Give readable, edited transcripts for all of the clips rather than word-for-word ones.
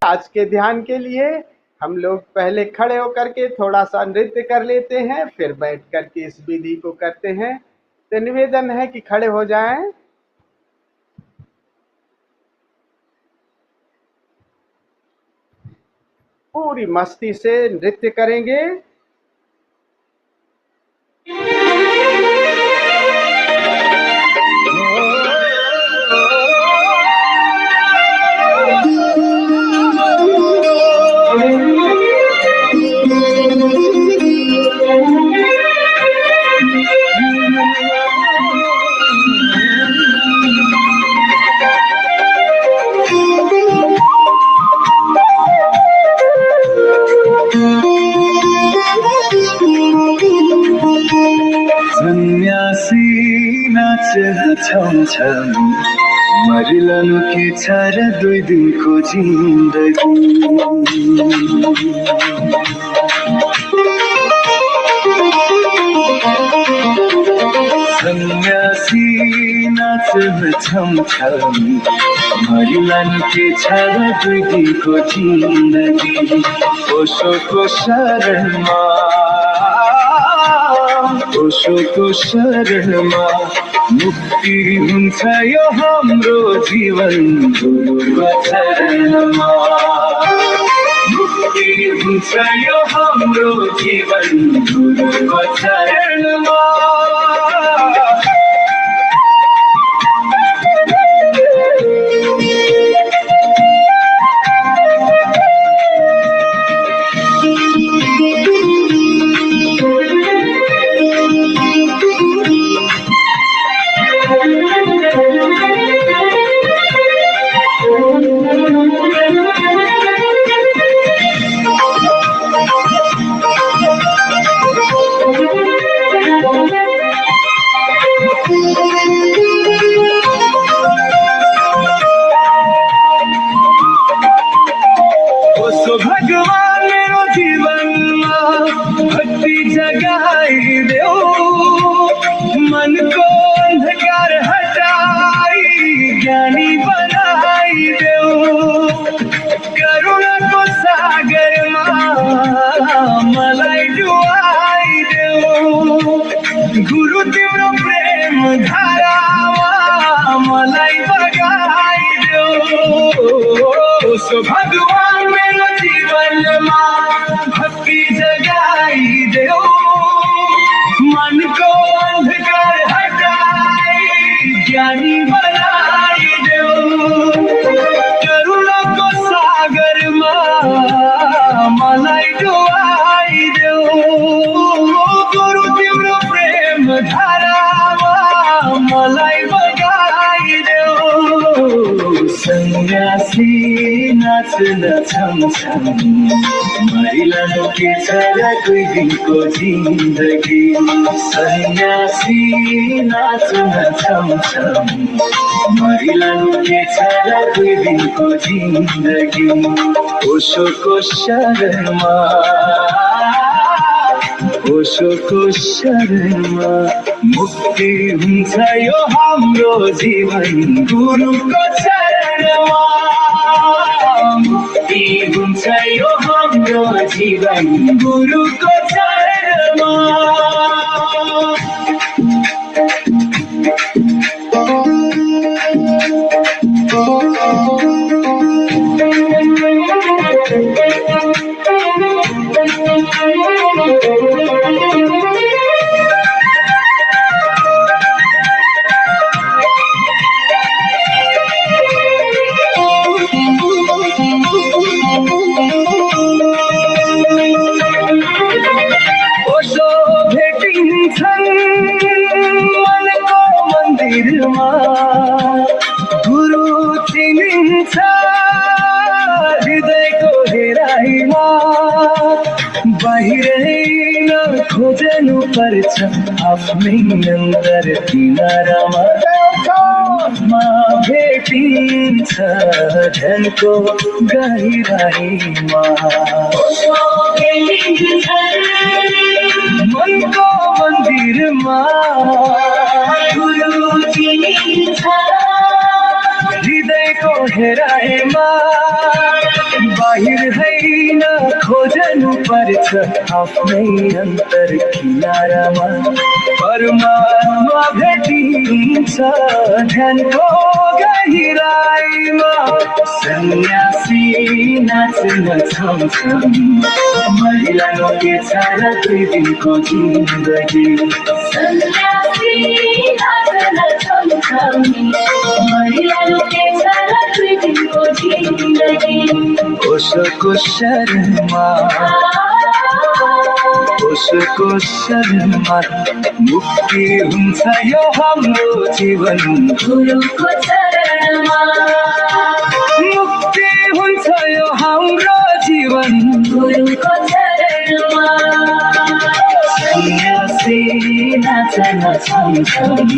आज के ध्यान के लिए हम लोग पहले खड़े होकर के थोड़ा सा नृत्य कर लेते हैं, फिर बैठ कर के इस विधि को करते हैं। तो निवेदन है कि खड़े हो जाएं। पूरी मस्ती से नृत्य करेंगे। छम मरिलानु के छ र 2 दिनको जिन्दगी। सन्यासी नाच्न छम छम मरिलानु के छ र 2 दिनको जिन्दगी। ओशोको शरणमा ओशोको शरणमा मुक्ति हुन्छ यो हाम्रो जीवन गुरुको चरणमा। मुक्ति हुन्छ यो हाम्रो जीवन गुरुको चरणमा। भगवान मेरो जीवनमा भक्ति जगाइदेऊ, मनको अंधकार हटाई ज्ञानी बनाइदेऊ। करुणाको सागरमा मलाई डुबाइदेऊ, गुरु तिम्रो प्रेम धारामा मलाई बगाइदेऊ। सो भगवान मेरो जीवनमा भक्ति जगाइदेऊ, मनको अंधकार हटाई ज्ञानी बनाइदेऊ। करुणाको सागरमा मलाई डुबाइदेऊ, गुरु तिम्रो प्रेम धारामा मलाई बगाइदेऊ। सन्यासी नाच्न छम छम मरिलानु के छ र 2 दिनको जिन्दगी। सन्यासी नाच्न छम छम मरिलानु के छ र 2 दिनको जिन्दगी। ओशोको शरणमा ओशोको शरणमा मुक्ति हुन्छ यो हाम्रो जीवन गुरुको चरणमा। मुक्ति हुन्छ यो हाम्रो जीवन गुरुको चरणमा। गुरु चिनिन्छ हृदयको हेराइमा, बाहिरै नखोज्नु पर्छ आफ्नै अन्तर किनारामा। भेटिन्छ ध्यानको गहिराइमा, मनको मन्दिरमा गुरु चिनिन्छ हृदयको हेराइमा, बाहिर होइन खोज्नु पर्छ आफ्नै अन्तर किनारामा परमात्मा भेटिन्छ ध्यानको गहिराईमा सन्यासी नाच्न छाउँछन् महिलाको के छ र दुई दिनको जिन्दगी सन्यासी नाच्न छाउँछन् महिलाको के छ र दुई दिनको जिन्दगी उसको शर्मा मुक्ति हुन्छ यो हाम्रो जीवन गुरुको चरणमा मुक्ति हुन्छ यो हाम्रो जीवन गुरुको चरणमा सन्यासी नाच्न छाउँछन्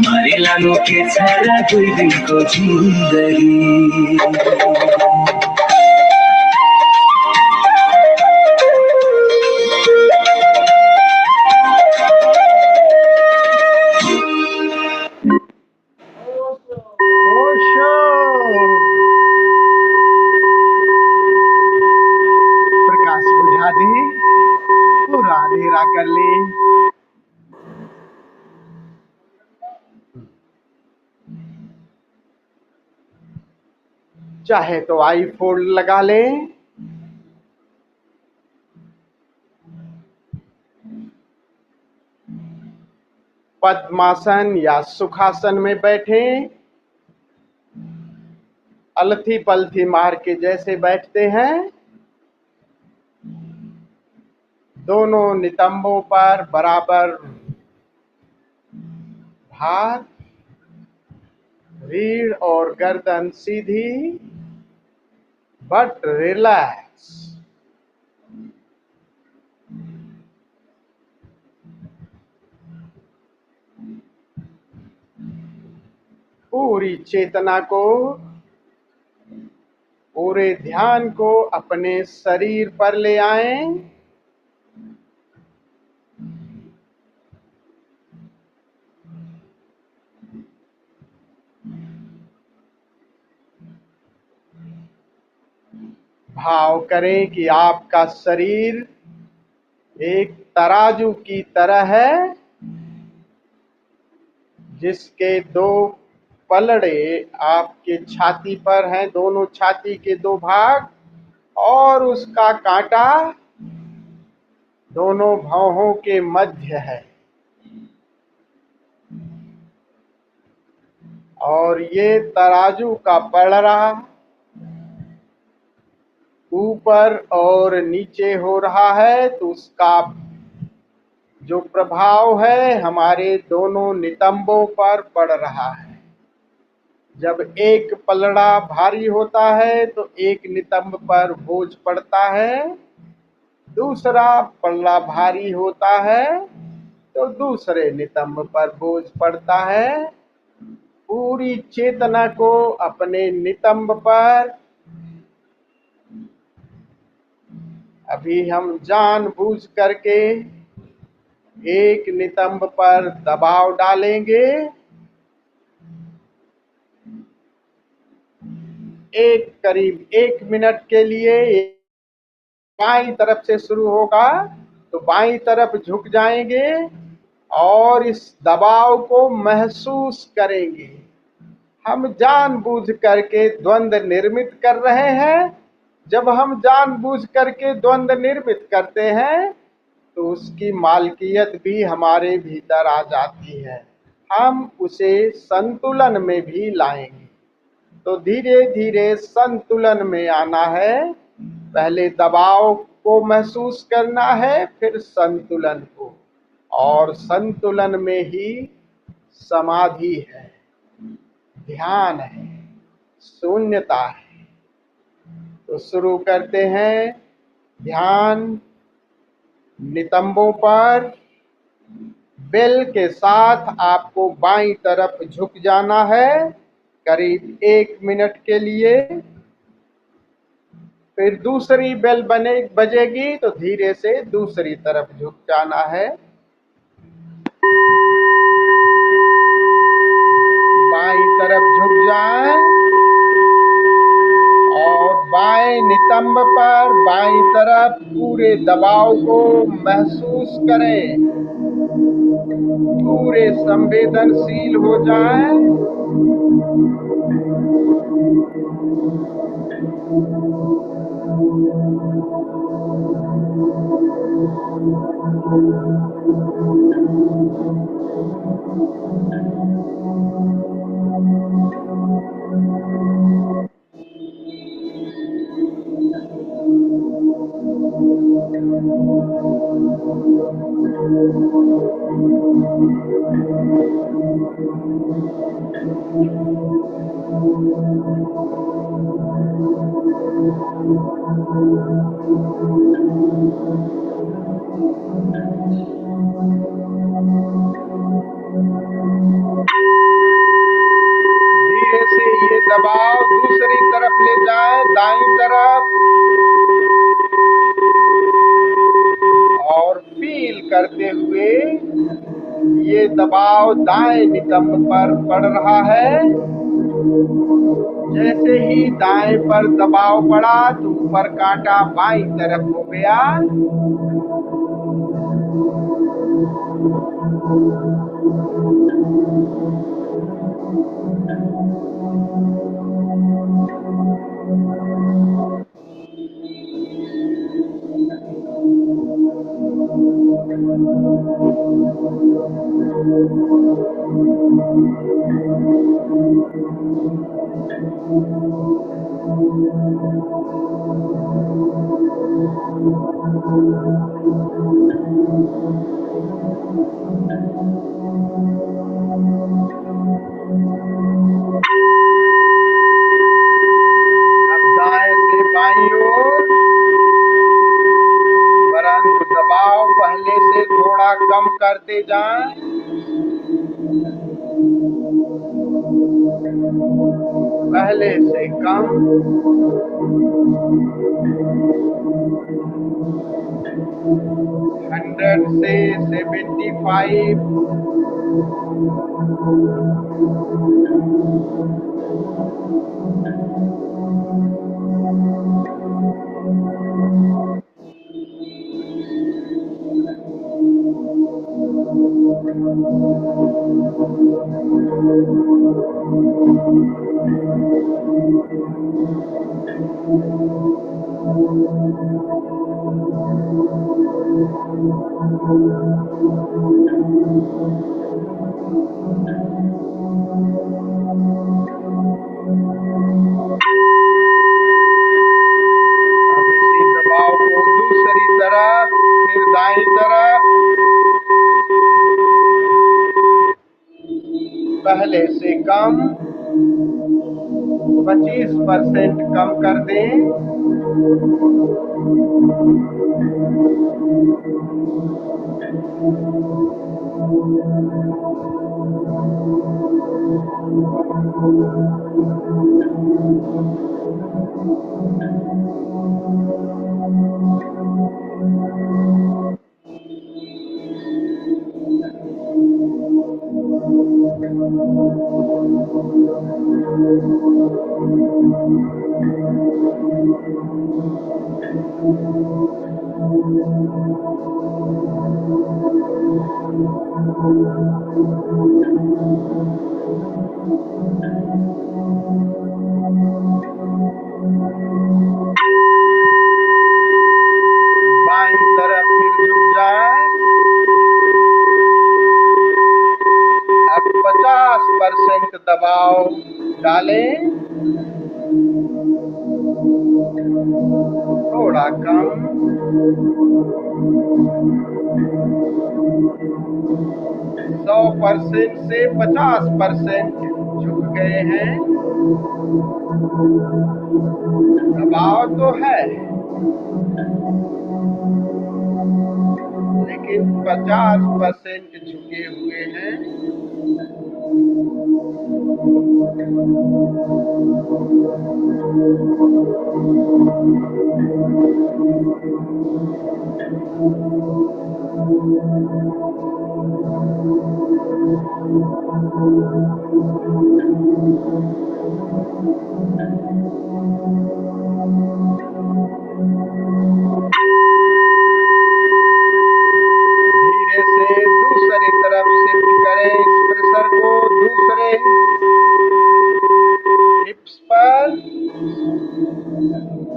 मरिलानु के छ र दुई दिनको जिन्दगी प्रकाश बुझा दे, पूरा अंधेरा कर ले। चाहे तो आई फोल्ड लगा ले, पद्मासन या सुखासन में बैठे, अलथी पलथी मार के जैसे बैठते हैं, दोनों नितंबों पर बराबर भार, रीढ़ और गर्दन सीधी बट रिलैक्स। पूरी चेतना को, पूरे ध्यान को अपने शरीर पर ले आएं। भाव करें कि आपका शरीर एक तराजू की तरह है, जिसके दो पलड़े आपके छाती पर हैं, दोनों छाती के दो भाग, और उसका कांटा दोनों भौहों के मध्य है। और ये तराजू का पलड़ा ऊपर और नीचे हो रहा है, तो उसका जो प्रभाव है हमारे दोनों नितंबों पर पड़ रहा है। जब एक पलड़ा भारी होता है तो एक नितंब पर बोझ पड़ता है, दूसरा पलड़ा भारी होता है तो दूसरे नितंब पर बोझ पड़ता है। पूरी चेतना को अपने नितंब पर अभी हम जानबूझ करके एक नितंब पर दबाव डालेंगे। करीब 1 मिनट के लिए बाईं तरफ से शुरू होगा, तो बाईं तरफ झुक जाएंगे और इस दबाव को महसूस करेंगे। हम जानबूझ करके द्वंद्व निर्मित कर रहे हैं। जब हम जानबूझ करके द्वंद्व निर्मित करते हैं तो उसकी मालकियत भी हमारे भीतर आ जाती है। हम उसे संतुलन में भी लाएंगे। तो धीरे धीरे संतुलन में आना है। पहले दबाव को महसूस करना है, फिर संतुलन को, और संतुलन में ही समाधि है, ध्यान है, शून्यता है। तो शुरू करते हैं ध्यान। नितंबों पर बेल के साथ आपको बाईं तरफ झुक जाना है करीब 1 मिनट के लिए। फिर दूसरी बेल बजेगी तो धीरे से दूसरी तरफ झुक जाना है। बाईं तरफ झुक जाएं और बाएं नितंब पर बाईं तरफ पूरे दबाव को महसूस करें, पूरे संवेदनशील हो जाएं। धीरे से ये दबाव दूसरी तरफ ले जाएं, दाईं तरफ, और फील करते हुए ये दबाव दाएं नितंब पर पड़ रहा है। जैसे ही दाएं पर दबाव पड़ा तो ऊपर कांटा बाईं तरफ हो गया। अब दाएं से बाईं ओर, परंतु दबाव पहले से थोड़ा कम करते जाएं। पहले से कम। 100 से 75। अब इसी दबाव को दूसरी तरफ, फिर दाईं तरफ, पहले से कम 25% कम कर दें। बाईं तरफ फिर झुक जाए। अब 50% दबाव डालें, थोड़ा कम। 100% से 50% झुक गए हैं। दबाव तो है, लेकिन 50% झुके हुए हैं।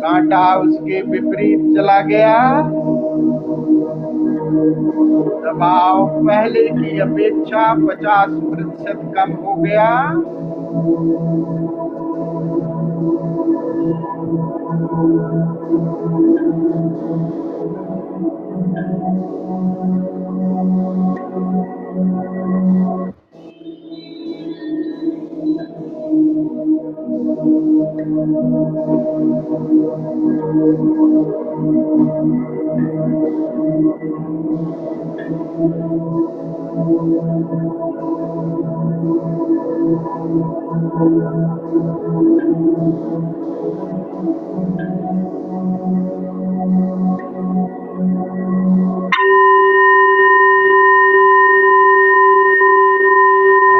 कांटा उसके विपरीत चला गया। दबाव पहले की अपेक्षा 50% कम हो गया।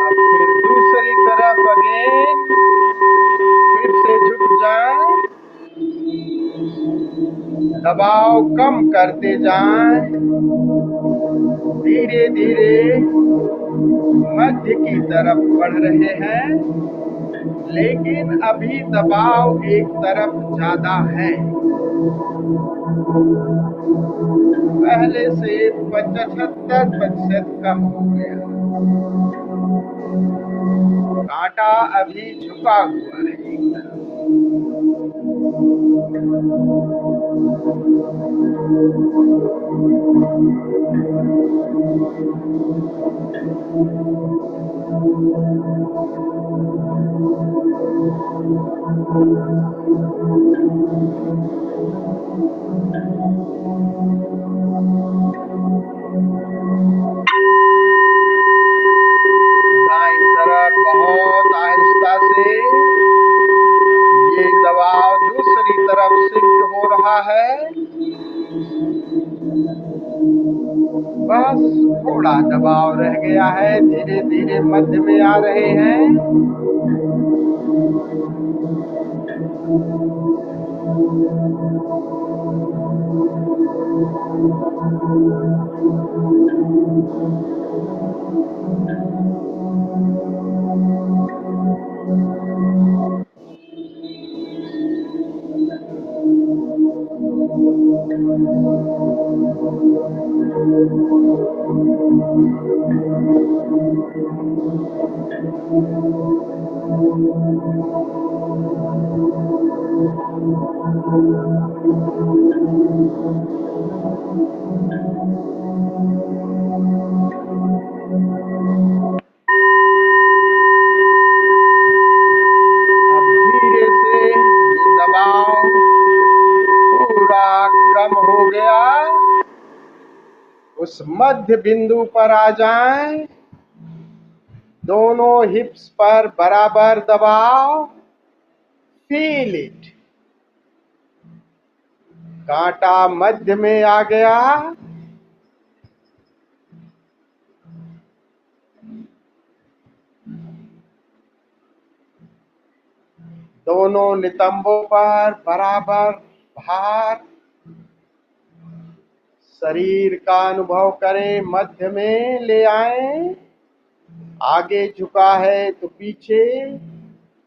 अब फिर दूसरी तरफ अगेन फिर से झुक जाए, दबाव कम करते जाएं, धीरे धीरे मध्य की तरफ बढ़ रहे हैं, लेकिन अभी दबाव एक तरफ ज्यादा है। पहले से 75% कम हो गया। कांटा अभी झुका हुआ है एक तरफ। दाईं तरफ बहुत आहिस्ता से ये दबाव दूसरी तरफ शिफ्ट हो रहा है। बस थोड़ा दबाव रह गया है, धीरे धीरे मध्य में आ रहे हैं। अब धीरे से ये दबाव पूरा कम हो गया। उस मध्य बिंदु पर आ जाएं, दोनों हिप्स पर बराबर दबाव। Feel it. कांटा मध्य में आ गया। दोनों नितंबों पर बराबर भार। शरीर का अनुभव करें, मध्य में ले आएं। आगे झुका है तो पीछे,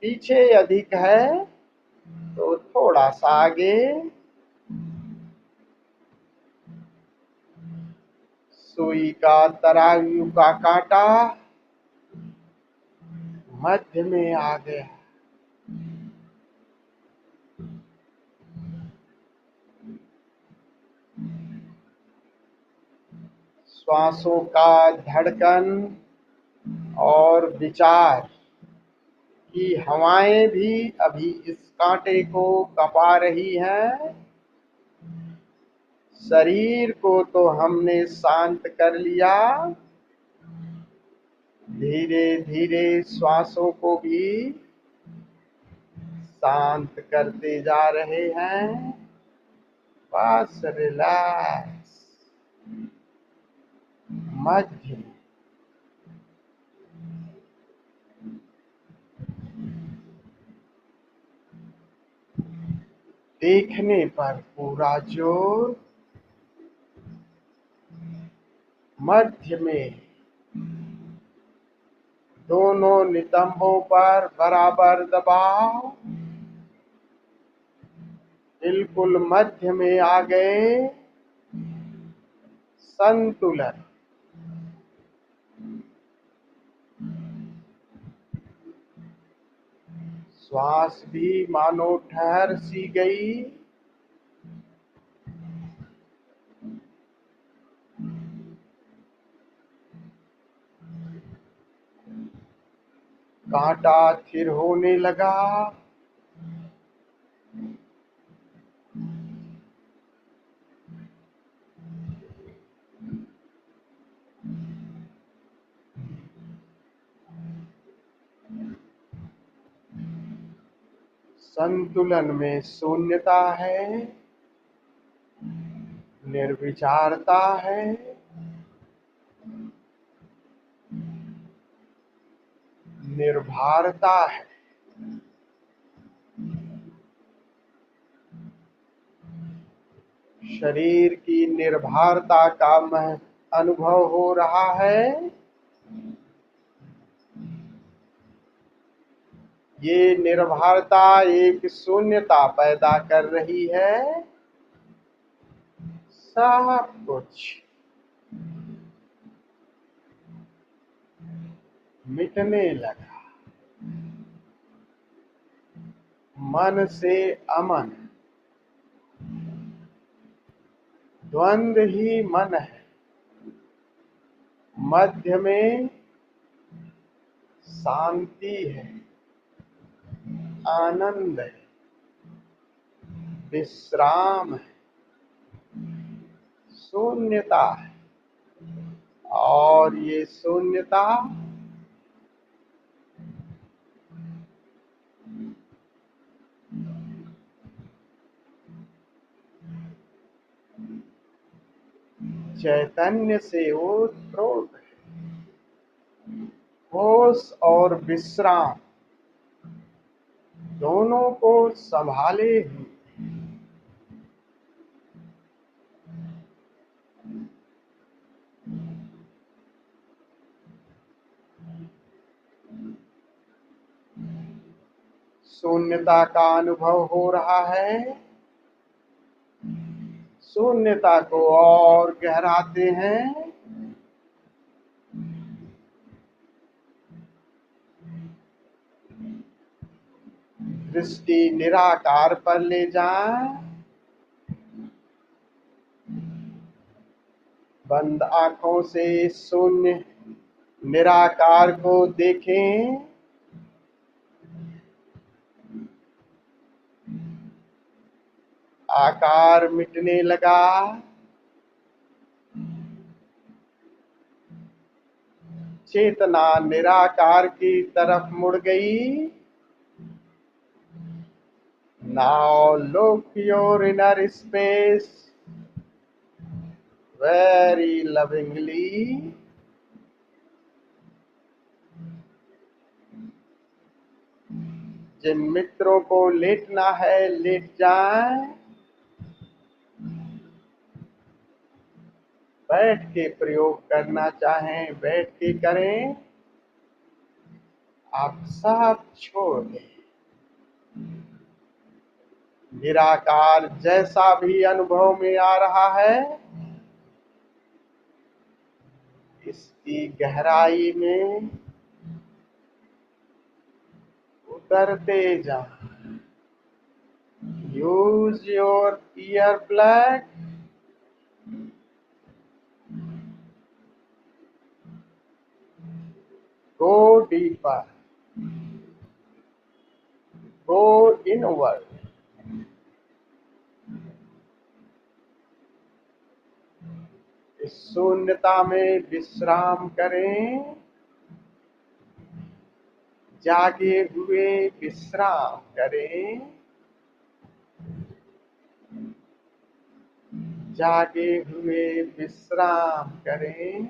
पीछे अधिक है तो थोड़ा सा आगे। सुई का तराजू का कांटा मध्य में आ गया। श्वासों का धड़कन और विचार की हवाएं भी अभी इस कांटे को कपा रही हैं। शरीर को तो हमने शांत कर लिया, धीरे धीरे श्वासों को भी शांत करते जा रहे हैं। बस रिलैक्स। मध्य देखने पर पूरा जोर, मध्य में दोनों नितंबों पर बराबर दबाव। बिल्कुल मध्य में आ गए, संतुलन। श्वास भी मानो ठहर सी गई। कांटा थिर होने लगा। संतुलन में शून्यता है, निर्विचारता है, निर्भरता है। शरीर की निर्भरता का अनुभव हो रहा है। ये निर्भरता एक शून्यता पैदा कर रही है। सब कुछ मिटने लगा। मन से अमन, द्वंद्व ही मन है। मध्य में शांति है, आनंद है, विश्राम है, शून्यता है। और ये शून्यता चैतन्य से ओतप्रोत है। होश और विश्राम दोनों को संभाले ही शून्यता का अनुभव हो रहा है। शून्यता को और गहराते हैं। दृष्टि निराकार पर ले जाएं। बंद आंखों से शून्य निराकार को देखें। आकार मिटने लगा। चेतना निराकार की तरफ मुड़ गई। Now look your inner space very lovingly. जिन मित्रों को लेटना है लेट जाएं। बैठ के प्रयोग करना चाहें बैठ के करें। आप सब छोड़ दें। निराकार जैसा भी अनुभव में आ रहा है, इसकी गहराई में उतरते जाएं। Use your ear plug. Go deeper. Go inward. इस शून्यता में विश्राम करें। जागे हुए विश्राम करें। जागे हुए विश्राम करें।